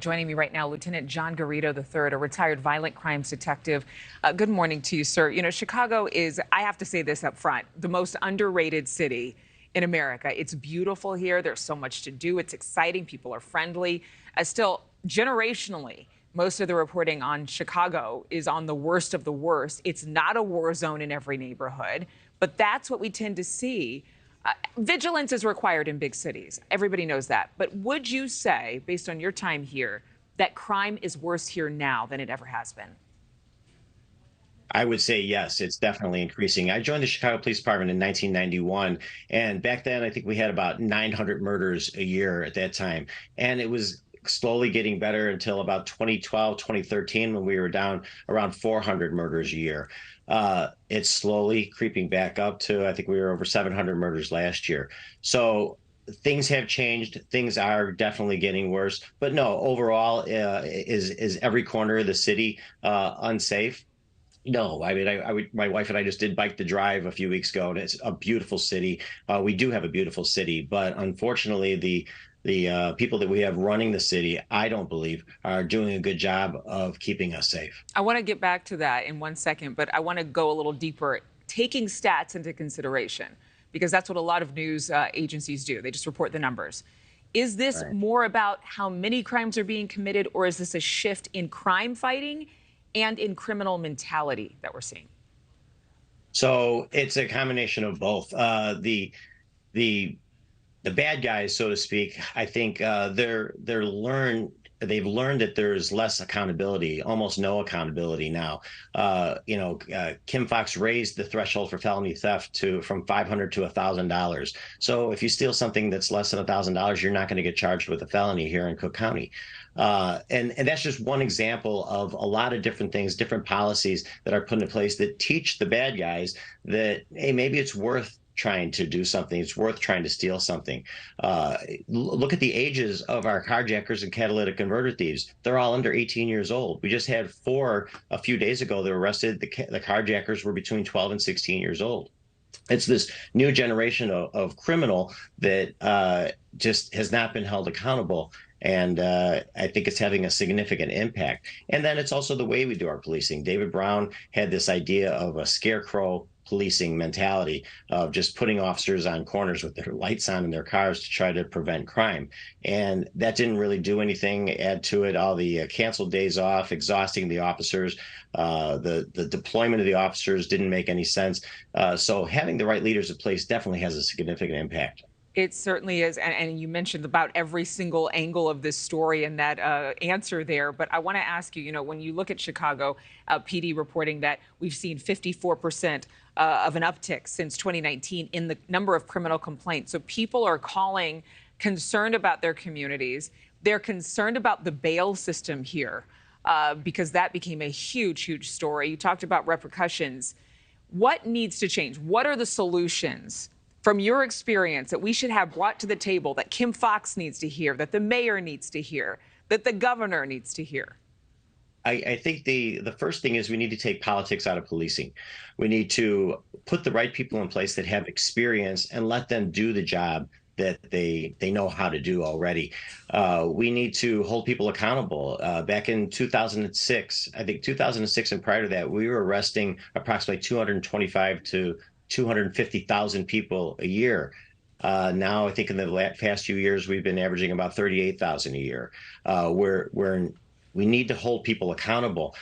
Joining me right now, Lieutenant John Garrido III, a retired violent crimes detective. Good morning to you, sir. You know, Chicago is, I have to say this up front, the most underrated city in America. It's beautiful here. There's so much to do. It's exciting. People are friendly. Still, generationally, most of the reporting on Chicago is on the worst of the worst. It's not a war zone in every neighborhood, but that's what we tend to see. Vigilance is required in big cities. Everybody knows that. But would you say, based on your time here, that crime is worse here now than it ever has been? I would say yes, it's definitely increasing. I joined the Chicago Police Department in 1991, and back then I think we had about 900 murders a year at that time. And it was slowly getting better until about 2012, 2013, when we were down around 400 murders a year. It's slowly creeping back up to, I think we were over 700 murders last year. So things have changed. Things are definitely getting worse. But no, overall, is every corner of the city unsafe? No, I mean, my wife and I just did Bike to Drive a few weeks ago, and it's a beautiful city. We do have a beautiful city, but unfortunately, the people that we have running the city, I don't believe, are doing a good job of keeping us safe. I want to get back to that in 1 second, but I want to go a little deeper, taking stats into consideration, because that's what a lot of news agencies do. They just report the numbers. Is this Right. more about how many crimes are being committed, or is this a shift in crime fighting and in criminal mentality that we're seeing? So it's a combination of both. The the bad guys, so to speak, I think they've learned that there's less accountability, almost no accountability now. Kim Foxx raised the threshold for felony theft to from $500 to $1,000. So if you steal something that's less than $1,000, you're not going to get charged with a felony here in Cook County. And that's just one example of a lot of different things, different policies that are put in place that teach the bad guys that, hey, maybe it's worth trying to do something. It's worth trying to steal something. Look at the ages of our carjackers and catalytic converter thieves. They're all under 18 years old. We just had 4 a few days ago that were arrested. The carjackers were between 12 and 16 years old. It's this new generation of criminal that just has not been held accountable. And I think it's having a significant impact. And then it's also the way we do our policing. David Brown had this idea of a scarecrow policing mentality of just putting officers on corners with their lights on in their cars to try to prevent crime. And that didn't really do anything. Add to it all the canceled days off, exhausting the officers. The deployment of the officers didn't make any sense. So having the right leaders in place definitely has a significant impact. It certainly is. And you mentioned about every single angle of this story and that answer there. But I want to ask you, when you look at Chicago, PD reporting that we've seen 54% of an uptick since 2019 in the number of criminal complaints. So people are calling, concerned about their communities. They're concerned about the bail system here because that became a huge, huge story. You talked about repercussions. What needs to change? What are the solutions from your experience that we should have brought to the table, that Kim Foxx needs to hear, that the mayor needs to hear, that the governor needs to hear? I think the first thing is we need to take politics out of policing. We need to put the right people in place that have experience and let them do the job that they know how to do already. We need to hold people accountable. Back in 2006, I think 2006 and prior to that, we were arresting approximately 225 to 250,000 people a year. Now, I think in the past few years, we've been averaging about 38,000 a year. We need to hold people accountable.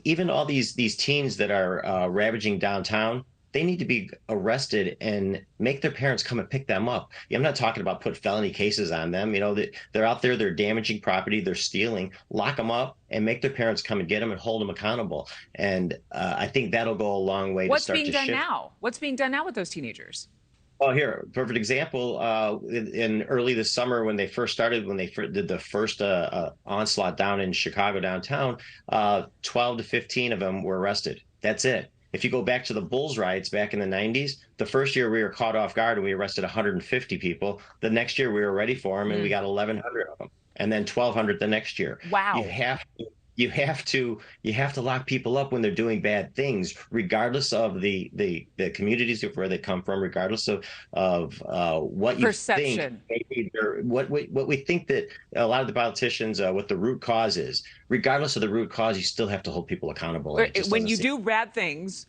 Even all these teens that are ravaging downtown, they need to be arrested and make their parents come and pick them up. I'm not talking about put felony cases on them. They're out there, they're damaging property, they're stealing. Lock them up and make their parents come and get them and hold them accountable. And I think that'll go a long way to start to shift. What's being done now? What's being done now with those teenagers? Well, here, perfect example. In early this summer, when they first started, when they did the first onslaught down in Chicago downtown, 12 to 15 of them were arrested. That's it. If you go back to the Bulls riots back in the 90s, the first year we were caught off guard and we arrested 150 people. The next year we were ready for them and we got 1,100 of them, and then 1,200 the next year. Wow. you have to lock people up when they're doing bad things, regardless of the communities of where they come from, regardless of what you think Perception. maybe what we think that a lot of the politicians what the root cause is. Regardless of the root cause, you still have to hold people accountable. And it just When doesn't you seem. do bad things,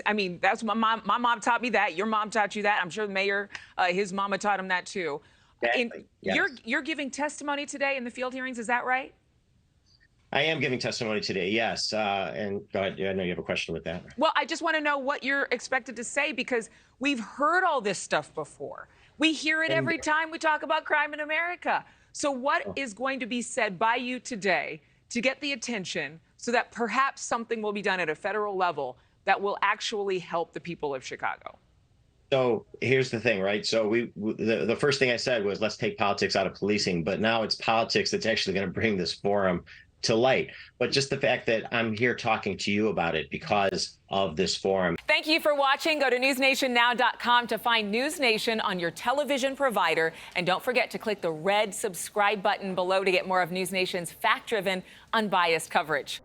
I mean, that's my mom taught me that. Your mom taught you that. I'm sure the mayor, his mama taught him that too. Exactly. Yes. You're giving testimony today in the field hearings, is that right? I am giving testimony today, yes. And go ahead. I know you have a question with that. Well, I just want to know what you're expected to say because we've heard all this stuff before. We hear it every time we talk about crime in America. So what is going to be said by you today to get the attention so that perhaps something will be done at a federal level that will actually help the people of Chicago? So here's the thing, right? So the first thing I said was let's take politics out of policing, but now it's politics that's actually going to bring this forum to light. But just the fact that I'm here talking to you about it because of this forum. Thank you for watching. Go to newsnationnow.com to find News Nation on your television provider. And don't forget to click the red subscribe button below to get more of News Nation's fact-driven, unbiased coverage.